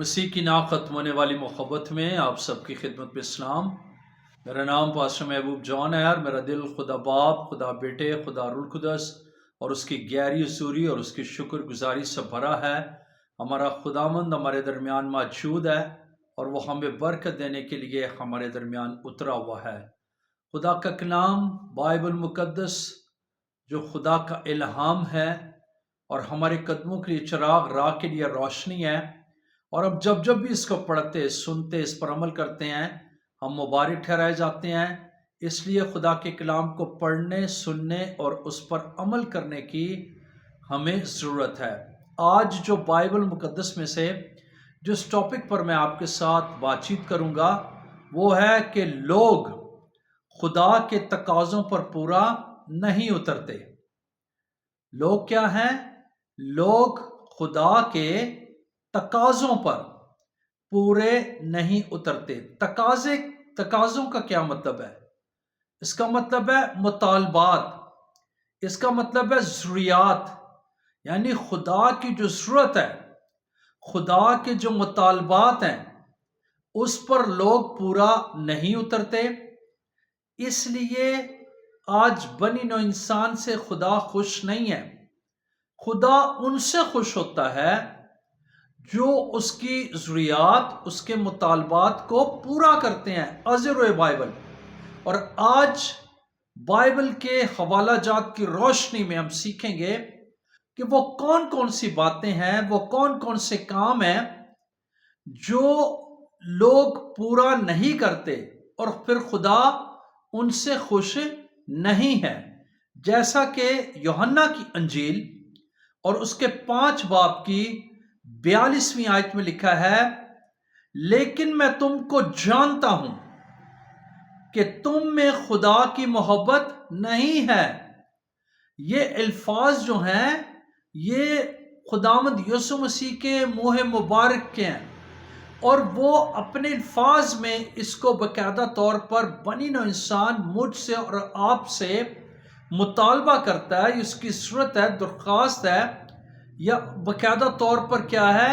مسیح کی نا ختم ہونے والی محبت میں آپ سب کی خدمت میں اسلام۔ میرا نام پاسٹر محبوب جان ہے اور میرا دل خدا باپ، خدا بیٹے، خدا روح القدس اور اس کی گہری حضوری اور اس کی شکر گزاری سے بھرا ہے۔ ہمارا خداوند ہمارے درمیان موجود ہے اور وہ ہمیں برکت دینے کے لیے ہمارے درمیان اترا ہوا ہے۔ خدا کا کلام بائبل مقدس جو خدا کا الہام ہے اور ہمارے قدموں کے لیے چراغ، راہ کے لیے روشنی ہے، اور اب جب بھی اس کو پڑھتے، سنتے، اس پر عمل کرتے ہیں، ہم مبارک ٹھہرائے جاتے ہیں۔ اس لیے خدا کے کلام کو پڑھنے، سننے اور اس پر عمل کرنے کی ہمیں ضرورت ہے۔ آج جو بائبل مقدس میں سے جس ٹاپک پر میں آپ کے ساتھ بات چیت کروں گا وہ ہے کہ لوگ خدا کے تقاضوں پر پورا نہیں اترتے۔ لوگ کیا ہیں؟ لوگ خدا کے تقاضوں پر پورے نہیں اترتے۔ تقاضوں کا کیا مطلب ہے؟ اس کا مطلب ہے مطالبات، اس کا مطلب ہے ضروریات، یعنی خدا کی جو ضرورت ہے، خدا کے جو مطالبات ہیں اس پر لوگ پورا نہیں اترتے۔ اس لیے آج بنی نوع انسان سے خدا خوش نہیں ہے۔ خدا ان سے خوش ہوتا ہے جو اس کی ضروریات، اس کے مطالبات کو پورا کرتے ہیں۔ ازر بائبل، اور آج بائبل کے حوالہ جات کی روشنی میں ہم سیکھیں گے کہ وہ کون کون سی باتیں ہیں، وہ کون کون سے کام ہیں جو لوگ پورا نہیں کرتے اور پھر خدا ان سے خوش نہیں ہے۔ جیسا کہ یوحنا کی انجیل اور اس کے 5 باب کی 42ویں آیت میں لکھا ہے، لیکن میں تم کو جانتا ہوں کہ تم میں خدا کی محبت نہیں ہے۔ یہ الفاظ جو ہیں یہ خداوند یسوع مسیح کے منہ مبارک کے ہیں، اور وہ اپنے الفاظ میں اس کو باقاعدہ طور پر بنی نوع انسان مجھ سے اور آپ سے مطالبہ کرتا ہے، اس کی ضرورت ہے، درخواست ہے، یا باقاعدہ طور پر کیا ہے،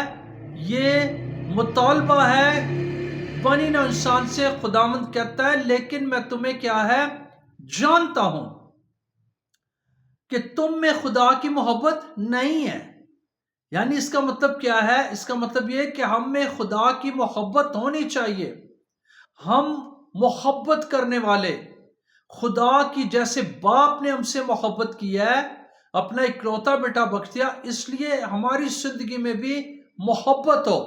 یہ مطالبہ ہے بنی نوع انسان سے۔ خداوند کہتا ہے لیکن میں تمہیں کیا ہے، جانتا ہوں کہ تم میں خدا کی محبت نہیں ہے۔ یعنی اس کا مطلب کیا ہے؟ اس کا مطلب یہ کہ ہم میں خدا کی محبت ہونی چاہیے۔ ہم محبت کرنے والے، خدا کی جیسے باپ نے ہم سے محبت کی ہے، اپنا اکلوتا بیٹا بخش دیا، اس لیے ہماری زندگی میں بھی محبت ہو۔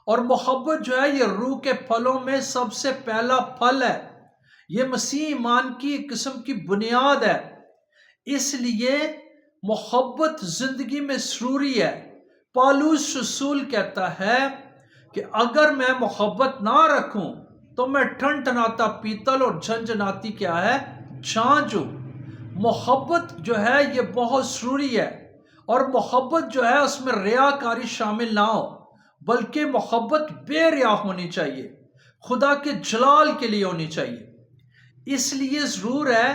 اور محبت جو ہے یہ روح کے پھلوں میں سب سے پہلا پھل ہے، یہ مسیح ایمان کی ایک قسم کی بنیاد ہے۔ اس لیے محبت زندگی میں ضروری ہے۔ پالوس رسول کہتا ہے کہ اگر میں محبت نہ رکھوں تو میں ٹھنٹھناتا پیتل اور جھنجھناتی کیا ہے، جھانجھ ہوں۔ محبت جو ہے یہ بہت ضروری ہے، اور محبت جو ہے اس میں ریاکاری شامل نہ ہو، بلکہ محبت بے ریا ہونی چاہیے، خدا کے جلال کے لیے ہونی چاہیے۔ اس لیے ضرور ہے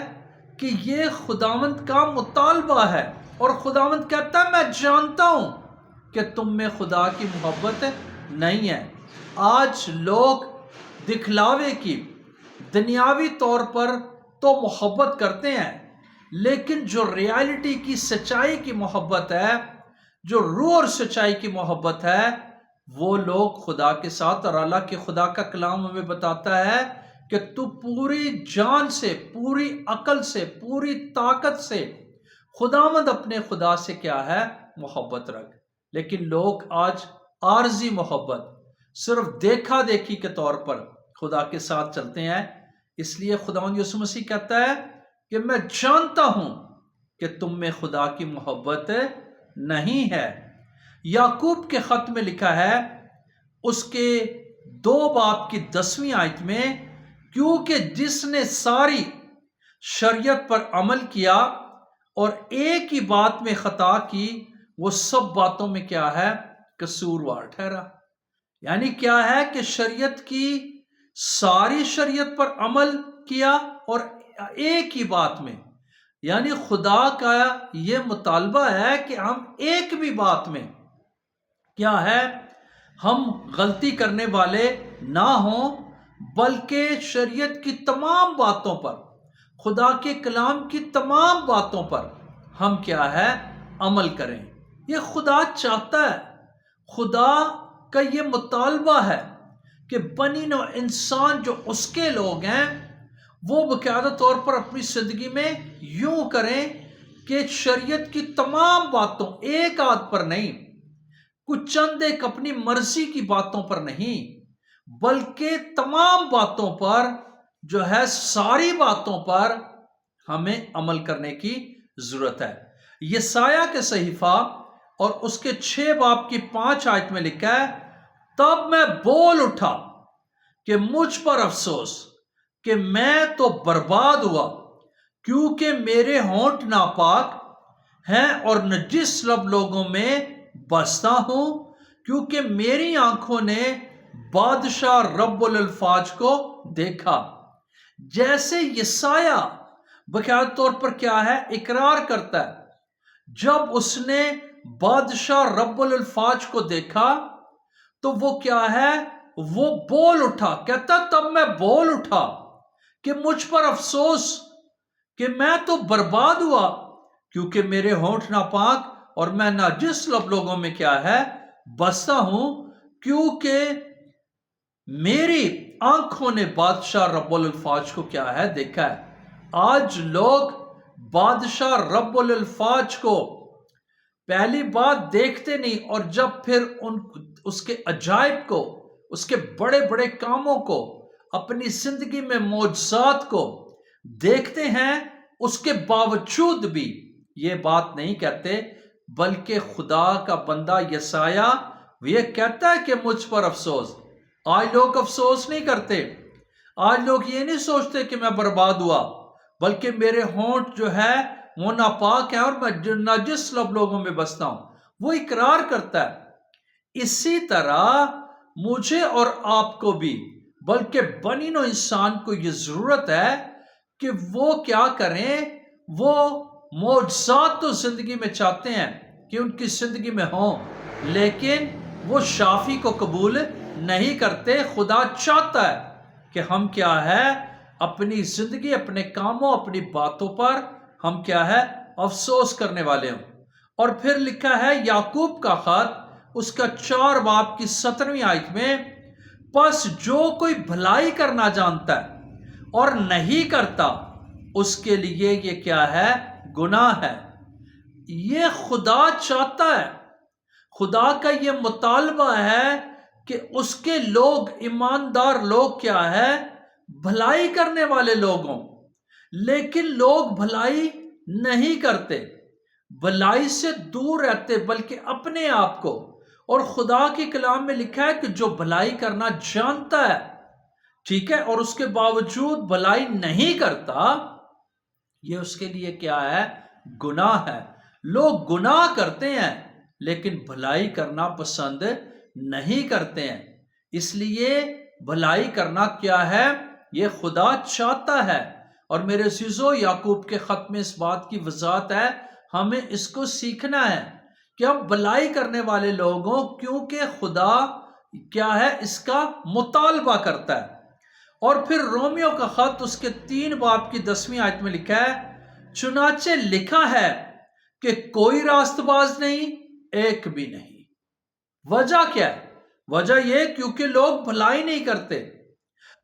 کہ یہ خداوند کا مطالبہ ہے، اور خداوند کہتا ہے میں جانتا ہوں کہ تم میں خدا کی محبت نہیں ہے۔ آج لوگ دکھلاوے کی، دنیاوی طور پر تو محبت کرتے ہیں، لیکن جو ریالٹی کی، سچائی کی محبت ہے، جو روح اور سچائی کی محبت ہے، وہ لوگ خدا کے ساتھ، اور اللہ کے خدا کا کلام ہمیں بتاتا ہے کہ تو پوری جان سے، پوری عقل سے، پوری طاقت سے خداوند اپنے خدا سے کیا ہے، محبت رکھ۔ لیکن لوگ آج عارضی محبت، صرف دیکھا دیکھی کے طور پر خدا کے ساتھ چلتے ہیں۔ اس لیے خداوند یسوع مسیح کہتا ہے کہ میں جانتا ہوں کہ تم میں خدا کی محبت نہیں ہے۔ یعقوب کے خط میں لکھا ہے، اس کے 2 باب کی 10ویں آیت میں، کیونکہ جس نے ساری شریعت پر عمل کیا اور ایک ہی بات میں خطا کی، وہ سب باتوں میں کیا ہے، قصوروار ٹھہرا۔ یعنی کیا ہے کہ شریعت کی، ساری شریعت پر عمل کیا اور ایک ہی بات میں، یعنی خدا کا یہ مطالبہ ہے کہ ہم ایک بھی بات میں کیا ہے، ہم غلطی کرنے والے نہ ہوں، بلکہ شریعت کی تمام باتوں پر، خدا کے کلام کی تمام باتوں پر ہم کیا ہے، عمل کریں۔ یہ خدا چاہتا ہے، خدا کا یہ مطالبہ ہے کہ بنی نوع انسان جو اس کے لوگ ہیں وہ باقاعدہ طور پر اپنی زندگی میں یوں کریں کہ شریعت کی تمام باتوں، ایک آدھ پر نہیں، کچھ چند ایک اپنی مرضی کی باتوں پر نہیں، بلکہ تمام باتوں پر جو ہے، ساری باتوں پر ہمیں عمل کرنے کی ضرورت ہے۔ یسایہ کے صحیفہ اور اس کے 6 باب کی 5 آیت میں لکھا ہے، تب میں بول اٹھا کہ مجھ پر افسوس کہ میں تو برباد ہوا، کیونکہ میرے ہونٹ ناپاک ہیں اور نجس لب لوگوں میں بستا ہوں، کیونکہ میری آنکھوں نے بادشاہ رب الافواج کو دیکھا۔ جیسے یسایہ باقاعدہ طور پر کیا ہے، اقرار کرتا ہے، جب اس نے بادشاہ رب الافواج کو دیکھا تو وہ کیا ہے، وہ بول اٹھا، کہتا تب میں بول اٹھا کہ مجھ پر افسوس کہ میں تو برباد ہوا، کیونکہ میرے ہونٹ ناپاک اور میں ناجس لب لوگوں میں کیا ہے، بستا ہوں، کیونکہ میری آنکھوں نے بادشاہ رب الافواج کو کیا ہے، دیکھا ہے۔ آج لوگ بادشاہ رب الافواج کو پہلی بات دیکھتے نہیں، اور جب پھر اس کے عجائب کو، اس کے بڑے بڑے کاموں کو، اپنی زندگی میں معجزات کو دیکھتے ہیں، اس کے باوجود بھی یہ بات نہیں کہتے، بلکہ خدا کا بندہ یسایہ یہ کہتا ہے کہ مجھ پر افسوس۔ آج لوگ افسوس نہیں کرتے، آج لوگ یہ نہیں سوچتے کہ میں برباد ہوا، بلکہ میرے ہونٹ جو ہے وہ ناپاک ہے اور میں نجس لب لوگوں میں بستا ہوں، وہ اقرار کرتا ہے۔ اسی طرح مجھے اور آپ کو بھی، بلکہ بنی نوع انسان کو یہ ضرورت ہے کہ وہ کیا کریں، وہ معجزات تو زندگی میں چاہتے ہیں کہ ان کی زندگی میں ہوں، لیکن وہ شافی کو قبول نہیں کرتے۔ خدا چاہتا ہے کہ ہم کیا ہے، اپنی زندگی، اپنے کاموں، اپنی باتوں پر ہم کیا ہے، افسوس کرنے والے ہوں۔ اور پھر لکھا ہے یعقوب کا خط، اس کا 4 باب کی 17ویں آیت میں، پس جو کوئی بھلائی کرنا جانتا ہے اور نہیں کرتا، اس کے لیے یہ کیا ہے، گناہ ہے۔ یہ خدا چاہتا ہے، خدا کا یہ مطالبہ ہے کہ اس کے لوگ، ایماندار لوگ کیا ہے، بھلائی کرنے والے لوگ ہوں، لیکن لوگ بھلائی نہیں کرتے، بھلائی سے دور رہتے، بلکہ اپنے آپ کو، اور خدا کے کلام میں لکھا ہے کہ جو بھلائی کرنا جانتا ہے، ٹھیک ہے، اور اس کے باوجود بھلائی نہیں کرتا، یہ اس کے لیے کیا ہے، گناہ ہے۔ لوگ گناہ کرتے ہیں لیکن بھلائی کرنا پسند نہیں کرتے ہیں، اس لیے بھلائی کرنا کیا ہے، یہ خدا چاہتا ہے۔ اور میرے عزیزو، یعقوب کے خط میں اس بات کی وضاحت ہے، ہمیں اس کو سیکھنا ہے کہ ہم بھلائی کرنے والے لوگ ہوں، کیونکہ خدا کیا ہے، اس کا مطالبہ کرتا ہے۔ اور پھر رومیو کا خط، اس کے 3 باب کی 10ویں آیت میں لکھا ہے، چنانچہ لکھا ہے کہ کوئی راست باز نہیں، ایک بھی نہیں۔ وجہ کیا ہے؟ وجہ یہ کیونکہ لوگ بھلائی نہیں کرتے،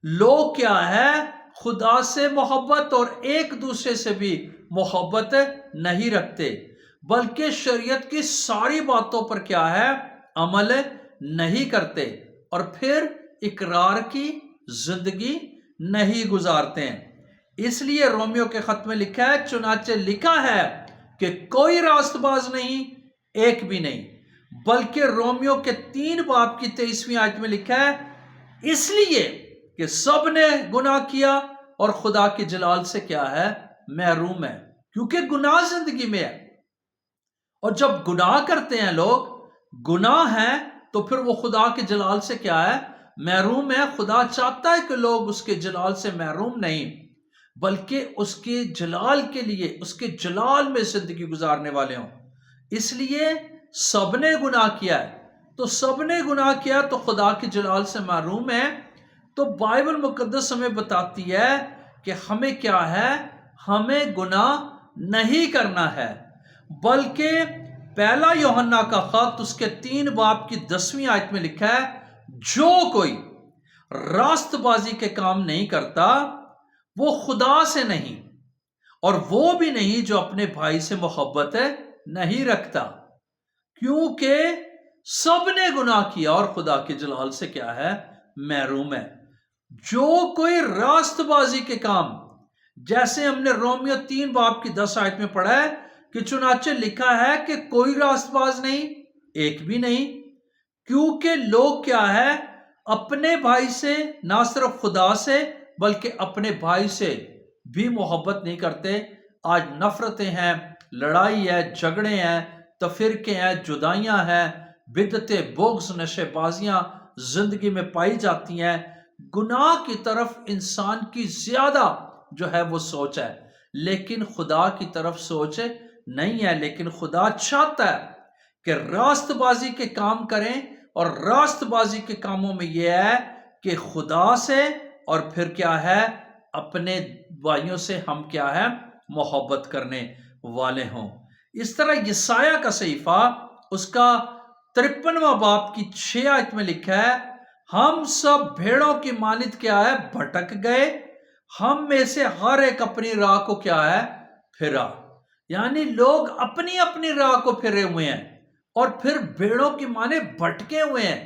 لوگ کیا ہے، خدا سے محبت اور ایک دوسرے سے بھی محبت نہیں رکھتے، بلکہ شریعت کی ساری باتوں پر کیا ہے، عمل نہیں کرتے، اور پھر اقرار کی زندگی نہیں گزارتے ہیں۔ اس لیے رومیو کے خط میں لکھا ہے، چنانچہ لکھا ہے کہ کوئی راست باز نہیں، ایک بھی نہیں، بلکہ رومیو کے 3 باب کی 23ویں آیت میں لکھا ہے، اس لیے کہ سب نے گناہ کیا اور خدا کے جلال سے کیا ہے، محروم ہے، کیونکہ گناہ زندگی میں ہے۔ اور جب گناہ کرتے ہیں لوگ، گناہ ہے، تو پھر وہ خدا کے جلال سے کیا ہے، محروم ہے۔ خدا چاہتا ہے کہ لوگ اس کے جلال سے محروم نہیں، بلکہ اس کے جلال کے لیے، اس کے جلال میں زندگی گزارنے والے ہوں۔ اس لیے سب نے گناہ کیا ہے، تو سب نے گناہ کیا تو خدا کے جلال سے محروم ہے۔ تو بائبل مقدس ہمیں بتاتی ہے کہ ہمیں کیا ہے، ہمیں گناہ نہیں کرنا ہے، بلکہ پہلا یوحنا کا خط اس کے 3 باب کی 10ویں آیت میں لکھا ہے، جو کوئی راست بازی کے کام نہیں کرتا وہ خدا سے نہیں، اور وہ بھی نہیں جو اپنے بھائی سے محبت نہیں رکھتا، کیونکہ سب نے گناہ کیا اور خدا کے جلال سے کیا ہے، محروم ہے۔ جو کوئی راست بازی کے کام، جیسے ہم نے رومیو 3 باب کی 10 آیت میں پڑھا ہے کہ چنانچہ لکھا ہے کہ کوئی راست باز نہیں، ایک بھی نہیں، کیونکہ لوگ کیا ہے، اپنے بھائی سے نہ صرف خدا سے بلکہ اپنے بھائی سے بھی محبت نہیں کرتے۔ آج نفرتیں ہیں، لڑائی ہے، جھگڑے ہیں، تفرقے ہیں، جدائیاں ہیں، بدعتیں، بغض، نشے بازیاں زندگی میں پائی جاتی ہیں۔ گناہ کی طرف انسان کی زیادہ جو ہے وہ سوچ ہے، لیکن خدا کی طرف سوچ نہیں ہے۔ لیکن خدا چاہتا ہے کہ راست بازی کے کام کریں، اور راست بازی کے کاموں میں یہ ہے کہ خدا سے اور پھر کیا ہے، اپنے بھائیوں سے ہم کیا ہے، محبت کرنے والے ہوں۔ اس طرح یسایہ کا صحیفہ اس کا 53واں باب کی 6 آیت میں لکھا ہے، ہم سب بھیڑوں کی مانند کیا ہے، بھٹک گئے، ہم میں سے ہر ایک اپنی راہ کو کیا ہے، پھرا۔ یعنی لوگ اپنی اپنی راہ کو پھرے ہوئے ہیں اور پھر بھیڑوں کی مانند بھٹکے ہوئے ہیں۔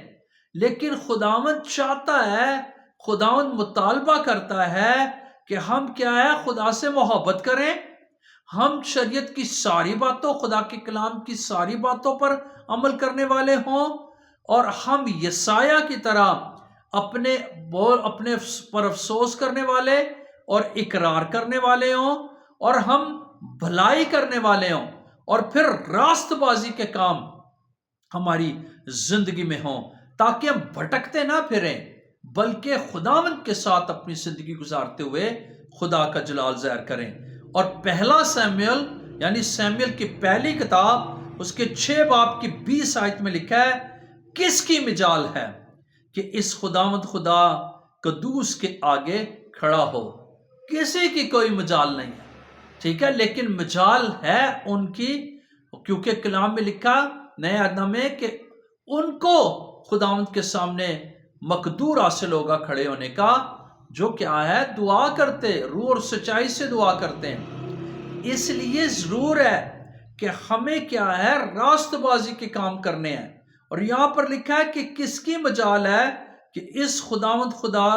لیکن خداوند چاہتا ہے، خداوند مطالبہ کرتا ہے کہ ہم کیا ہے، خدا سے محبت کریں، ہم شریعت کی ساری باتوں، خدا کے کلام کی ساری باتوں پر عمل کرنے والے ہوں، اور ہم یسایہ کی طرح اپنے پر افسوس کرنے والے اور اقرار کرنے والے ہوں، اور ہم بھلائی کرنے والے ہوں، اور پھر راست بازی کے کام ہماری زندگی میں ہوں، تاکہ ہم بھٹکتے نہ پھریں بلکہ خداوند کے ساتھ اپنی زندگی گزارتے ہوئے خدا کا جلال ظاہر کریں۔ اور پہلا سیموئیل یعنی سیموئیل کی پہلی کتاب اس کے 6 باب کی 20 آیت میں لکھا ہے، کس کی مجال ہے کہ اس خداوند خدا قدوس کے آگے کھڑا ہو؟ کسی کی کوئی مجال نہیں ہے، ٹھیک ہے، لیکن مجال ہے ان کی، کیونکہ کلام میں لکھا نئے عہد میں کہ ان کو خداوند کے سامنے مقدور حاصل ہوگا کھڑے ہونے کا، جو کیا ہے، دعا کرتے، روح اور سچائی سے دعا کرتے ہیں۔ اس لیے ضرور ہے کہ ہمیں کیا ہے، راست بازی کے کام کرنے ہیں۔ اور یہاں پر لکھا ہے کہ کس کی مجال ہے کہ اس خداوند خدا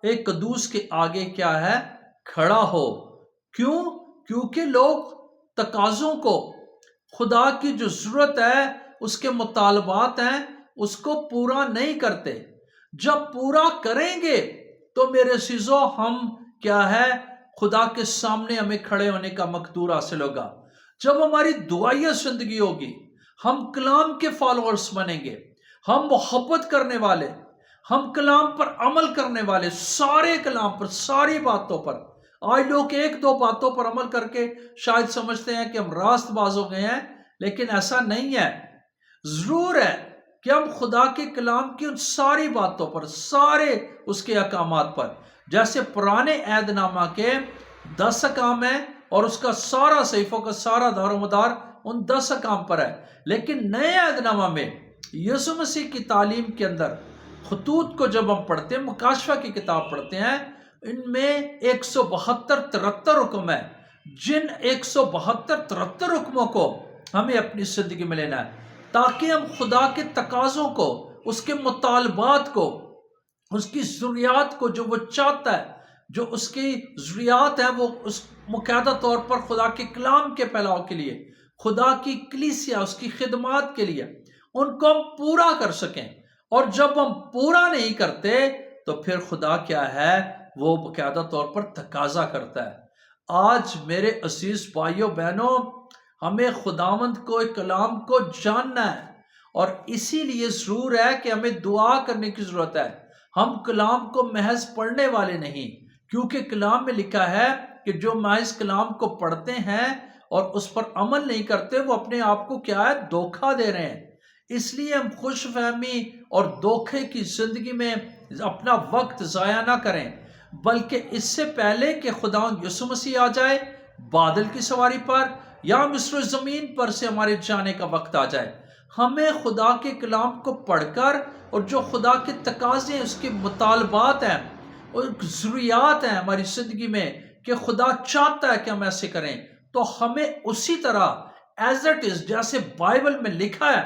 ایک قدوس کے آگے کیا ہے، کھڑا ہو۔ کیوں؟ کیونکہ لوگ تقاضوں کو، خدا کی جو ضرورت ہے، اس کے مطالبات ہیں، اس کو پورا نہیں کرتے۔ جب پورا کریں گے تو میرے عزیزو، ہم کیا ہے، خدا کے سامنے ہمیں کھڑے ہونے کا مقدور حاصل ہوگا۔ جب ہماری دعائیہ زندگی ہوگی، ہم کلام کے فالوورز بنیں گے، ہم محبت کرنے والے، ہم کلام پر عمل کرنے والے، سارے کلام پر، ساری باتوں پر۔ آج لوگ 1-2 باتوں پر عمل کر کے شاید سمجھتے ہیں کہ ہم راست باز ہو گئے ہیں، لیکن ایسا نہیں ہے۔ ضرور ہے کہ ہم خدا کے کلام کی ان ساری باتوں پر، سارے اس کے احکامات پر، جیسے پرانے عہد نامہ کے 10 احکام ہیں اور اس کا سارا صحیفوں کا سارا دار و مدار ان 10 احکام پر ہے، لیکن نئے عہد نامہ میں یسوع مسیح کی تعلیم کے اندر خطوط کو جب ہم پڑھتے ہیں، مکاشفہ کی کتاب پڑھتے ہیں، ان میں 172-73 حکم ہے، جن 172-73 حکموں کو ہمیں اپنی زندگی میں لینا ہے، تاکہ ہم خدا کے تقاضوں کو، اس کے مطالبات کو، اس کی ضروریات کو، جو وہ چاہتا ہے، جو اس کی ضروریات ہیں، وہ اس مقیدہ طور پر خدا کے کلام کے پھیلاؤ کے لیے، خدا کی کلیسیا، اس کی خدمات کے لیے، ان کو ہم پورا کر سکیں۔ اور جب ہم پورا نہیں کرتے تو پھر خدا کیا ہے، وہ باقاعدہ طور پر تقاضا کرتا ہے۔ آج میرے عزیز بھائیوں بہنوں، ہمیں خداوند کو، کلام کو جاننا ہے، اور اسی لیے ضرور ہے کہ ہمیں دعا کرنے کی ضرورت ہے۔ ہم کلام کو محض پڑھنے والے نہیں، کیونکہ کلام میں لکھا ہے کہ جو محض کلام کو پڑھتے ہیں اور اس پر عمل نہیں کرتے، وہ اپنے آپ کو کیا ہے، دھوکہ دے رہے ہیں۔ اس لیے ہم خوش فہمی اور دھوکے کی زندگی میں اپنا وقت ضائع نہ کریں، بلکہ اس سے پہلے کہ خداوند یسوع مسیح آ جائے بادل کی سواری پر یا مصر زمین پر سے ہمارے جانے کا وقت آ جائے، ہمیں خدا کے کلام کو پڑھ کر اور جو خدا کے تقاضے ہیں، اس کے مطالبات ہیں اور ضروریات ہیں ہماری زندگی میں کہ خدا چاہتا ہے کہ ہم ایسے کریں، تو ہمیں اسی طرح ایز اٹ از جیسے بائبل میں لکھا ہے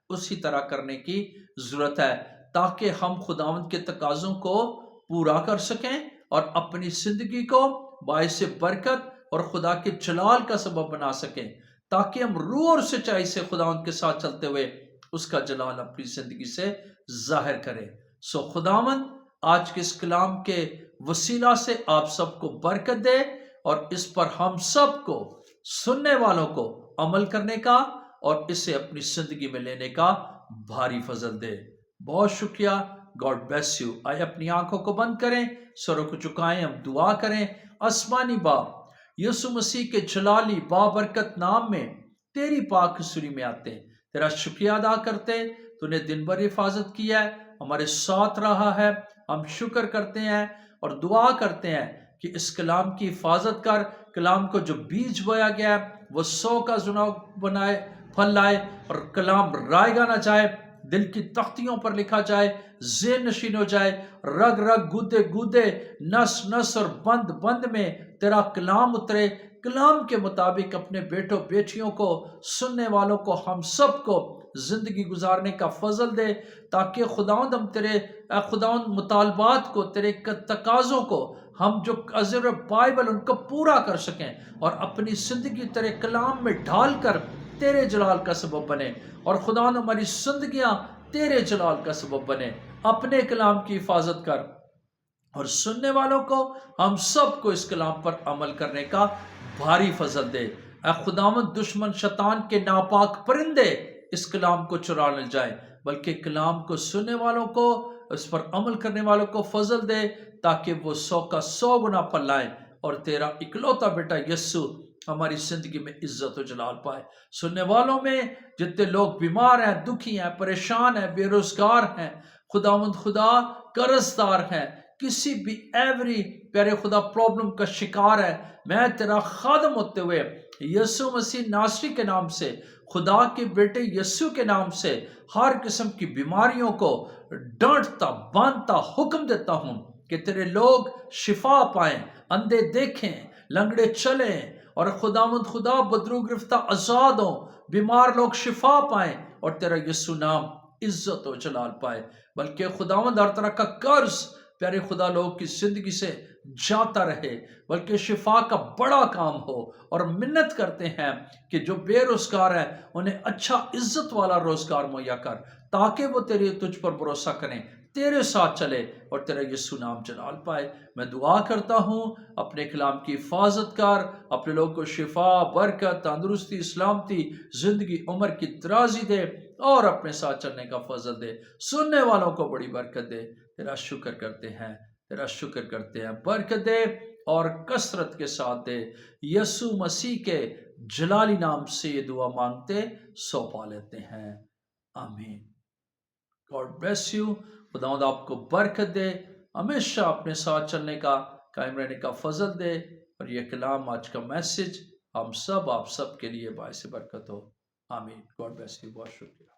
اسی طرح کرنے کی ضرورت ہے، تاکہ ہم خداوند کے تقاضوں کو پورا کر سکیں اور اپنی زندگی کو باعث برکت اور خدا کے جلال کا سبب بنا سکیں، تاکہ ہم روح اور سچائی سے خداوند کے ساتھ چلتے ہوئے اس کا جلال اپنی زندگی سے ظاہر کریں۔ سو خداوند آج کے اس کلام کے وسیلہ سے آپ سب کو برکت دے اور اس پر ہم سب کو سننے والوں کو عمل کرنے کا اور اسے اپنی زندگی میں لینے کا بھاری فضل دے۔ بہت شکریہ، گاڈ بلیس یو۔ آئے اپنی آنکھوں کو بند کریں، سروں کو جھکائیں، ہم دعا کریں۔ آسمانی باپ، یسوع مسیح کے جلالی بابرکت نام میں تیری پاک حضوری میں آتے ہیں، تیرا شکریہ ادا کرتے، تو نے دن بھر حفاظت کیا ہے، ہمارے ساتھ رہا ہے، ہم شکر کرتے ہیں اور دعا کرتے ہیں کہ اس کلام کی حفاظت کر، کلام کو جو بیج بویا گیا ہے وہ 100 کا زنا بنائے، پھل لائے، اور کلام رائے گا نہ جائے، دل کی تختیوں پر لکھا جائے، ذہن نشین ہو جائے، رگ رگ گودے گودے، نس نس اور بند بند میں تیرا کلام اترے، کلام کے مطابق اپنے بیٹوں بیٹیوں کو، سننے والوں کو، ہم سب کو زندگی گزارنے کا فضل دے، تاکہ خداوند ہم تیرے خداوند مطالبات کو، تیرے تقاضوں کو، ہم جو عزر بائبل ان کو پورا کر سکیں اور اپنی زندگی تیرے کلام میں ڈھال کر تیرے جلال کا سبب بنے، اور خداوند ہماری زندگیاں تیرے جلال کا سبب بنے۔ اپنے کلام کی حفاظت کر اور سننے والوں کو، ہم سب کو اس کلام پر عمل کرنے کا بھاری فضل دے۔ اے خداوند، دشمن شیطان کے ناپاک پرندے اس کلام کو چرا نہ جائے، بلکہ کلام کو سننے والوں کو، اس پر عمل کرنے والوں کو فضل دے، تاکہ وہ 100 کا 100 گنا پھل لائیں اور تیرا اکلوتا بیٹا یسوع ہماری زندگی میں عزت و جلال پائے۔ سننے والوں میں جتنے لوگ بیمار ہیں، دکھی ہیں، پریشان ہیں، بے روزگار ہیں، خداوند خدا قرض دار ہیں، کسی بھی ایوری پیارے خدا پرابلم کا شکار ہے، میں تیرا خادم ہوتے ہوئے یسوع مسیح ناصری کے نام سے، خدا کے بیٹے یسوع کے نام سے، ہر قسم کی بیماریوں کو ڈانٹتا باندھتا حکم دیتا ہوں کہ تیرے لوگ شفا پائیں، اندھے دیکھیں، لنگڑے چلیں، اور خداوند خدا بدرو گرفتہ آزاد ہوں، بیمار لوگ شفا پائیں، اور تیرا یسوع نام عزت و جلال پائے۔ بلکہ خداوند ہر طرح کا قرض پیارے خدا لوگ کی زندگی سے جاتا رہے، بلکہ شفا کا بڑا کام ہو، اور منت کرتے ہیں کہ جو بے روزگار ہیں انہیں اچھا عزت والا روزگار مہیا کر، تاکہ وہ تجھ پر بھروسہ کریں، تیرے ساتھ چلے اور تیرا یسوع نام جلال پائے۔ میں دعا کرتا ہوں اپنے کلام کی حفاظت کر، اپنے لوگوں کو شفا، برکت، تندرستی، سلامتی، زندگی، عمر کی درازی دے اور اپنے ساتھ چلنے کا فضل دے، سننے والوں کو بڑی برکت دے۔ تیرا شکر کرتے ہیں، تیرا شکر کرتے ہیں، برکت دے اور کثرت کے ساتھ دے۔ یسوع مسیح کے جلالی نام سے یہ دعا مانگتے سو پا لیتے ہیں، آمین۔ God bless you. خداوند آپ کو برکت دے، ہمیشہ اپنے ساتھ چلنے کا، قائم رہنے کا فضل دے، اور یہ کلام، آج کا میسج ہم سب، آپ سب کے لیے باعث برکت ہو، آمین۔ گاڈ بلیس یو، بہت شکریہ۔